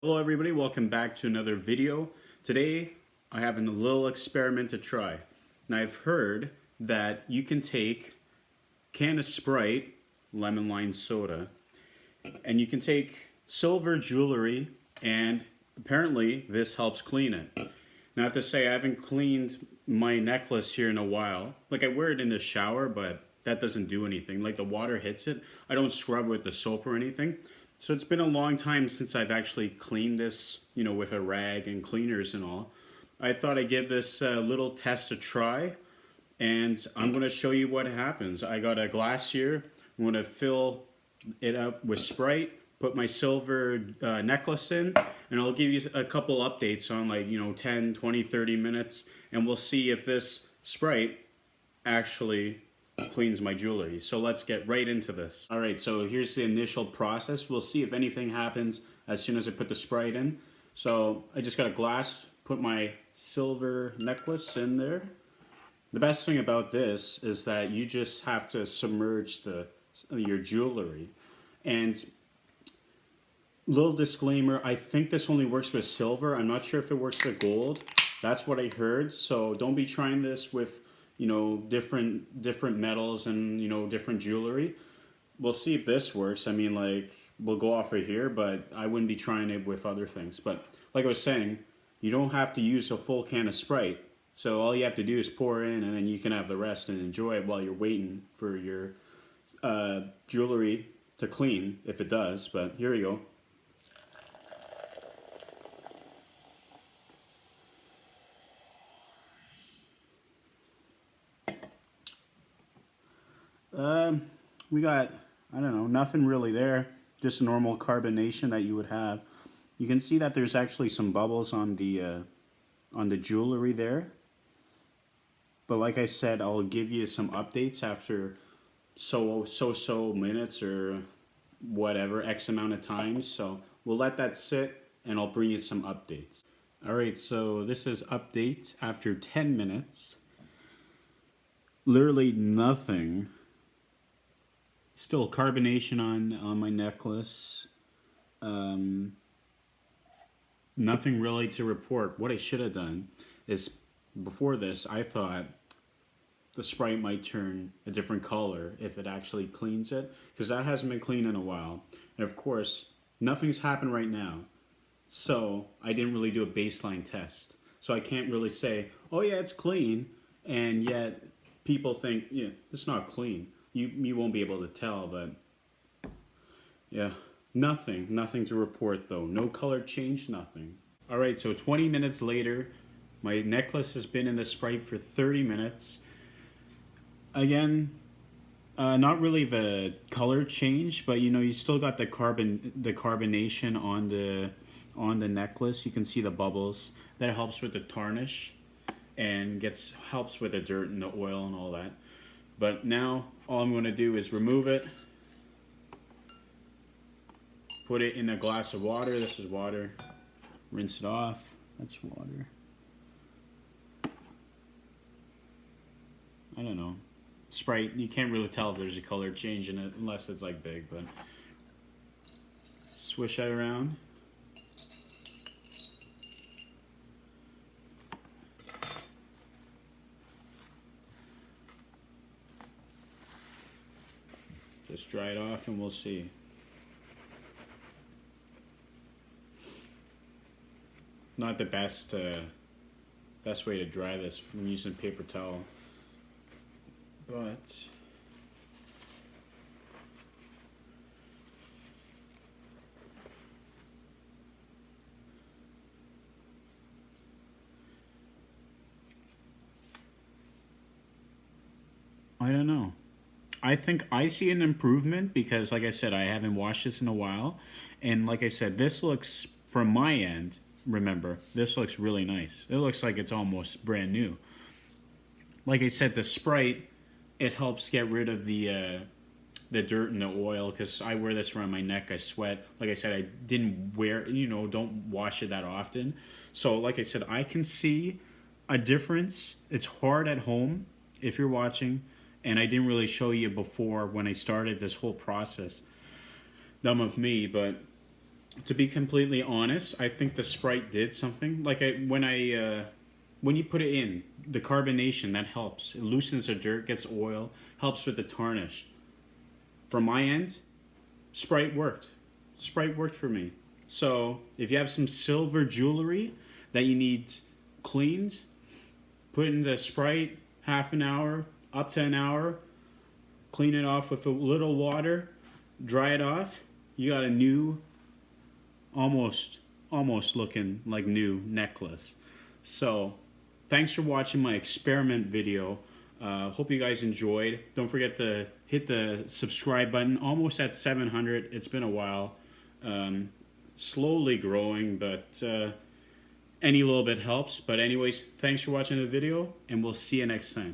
Hello everybody, welcome back to another video. Today I have a little experiment to try. Now I've heard that you can take a can of Sprite, lemon lime soda, and you can take silver jewelry, and apparently this helps clean it. Now I have to say I haven't cleaned my necklace here in a while. Like, I wear it in the shower, but that doesn't do anything. Like, the water hits it. I don't scrub with the soap or anything. So it's been a long time since I've actually cleaned this, with a rag and cleaners and all. I thought I'd give this little test a try, and I'm going to show you what happens. I got a glass here. I'm going to fill it up with Sprite, put my silver necklace in, and I'll give you a couple updates on 10, 20, 30 minutes, and we'll see if this Sprite actually cleans my jewelry. So let's get right into this. Alright, so here's the initial process. We'll see if anything happens as soon as I put the Sprite in. So I just got a glass, put my silver necklace in there. The best thing about this is that you just have to submerge your jewelry. And little disclaimer, I think this only works with silver. I'm not sure if it works with gold. That's what I heard. So don't be trying this with different metals and different jewelry. We'll see if this works. I mean, we'll go off right here, but I wouldn't be trying it with other things. But like I was saying, you don't have to use a full can of Sprite. So all you have to do is pour in, and then you can have the rest and enjoy it while you're waiting for your jewelry to clean, if it does. But here we go. We got, I don't know, nothing really there. Just normal carbonation that you would have. You can see that there's actually some bubbles on the jewelry there. But like I said, I'll give you some updates after so minutes or whatever, X amount of times. So we'll let that sit, and I'll bring you some updates. Alright, so this is update after 10 minutes. Literally nothing. Still carbonation on my necklace. Nothing really to report. What I should have done is, before this, I thought the Sprite might turn a different color if it actually cleans it, because that hasn't been cleaned in a while. And of course, nothing's happened right now. So I didn't really do a baseline test. So I can't really say, oh yeah, it's clean, and yet people think, yeah, it's not clean. You won't be able to tell, but yeah, nothing to report though. No color change, nothing. Alright, so 20 minutes later, my necklace has been in the Sprite for 30 minutes. Again, not really the color change, but you still got the carbonation on the necklace. You can see the bubbles. That helps with the tarnish and helps with the dirt and the oil and all that. But now all I'm going to do is remove it, put it in a glass of water. This is water. Rinse it off. That's water. I don't know. Sprite, you can't really tell if there's a color change in it unless it's big, but swish that around. Just dry it off and we'll see. Not the best way to dry this. I'm using paper towel. But I don't know. I think I see an improvement because, like I said, I haven't washed this in a while. And like I said, this looks, from my end, remember, this looks really nice. It looks like it's almost brand new. Like I said, the Sprite, it helps get rid of the dirt and the oil, because I wear this around my neck. I sweat. Like I said, I didn't wear, don't wash it that often. So like I said, I can see a difference. It's hard at home if you're watching. And I didn't really show you before when I started this whole process. Dumb of me, but To be completely honest, I think the Sprite did something. Like when you put it in, the carbonation that helps. It loosens the dirt, gets oil, helps with the tarnish. From my end, Sprite worked. Sprite worked for me. So if you have some silver jewelry that you need cleaned, put it into Sprite, half an hour, up to an hour, clean it off with a little water, dry it off. You got a new, almost looking like new necklace. So thanks for watching my experiment video. Hope you guys enjoyed. Don't forget to hit the subscribe button. Almost at 700. It's been a while. Slowly growing, but any little bit helps. But anyways, thanks for watching the video, and we'll see you next time.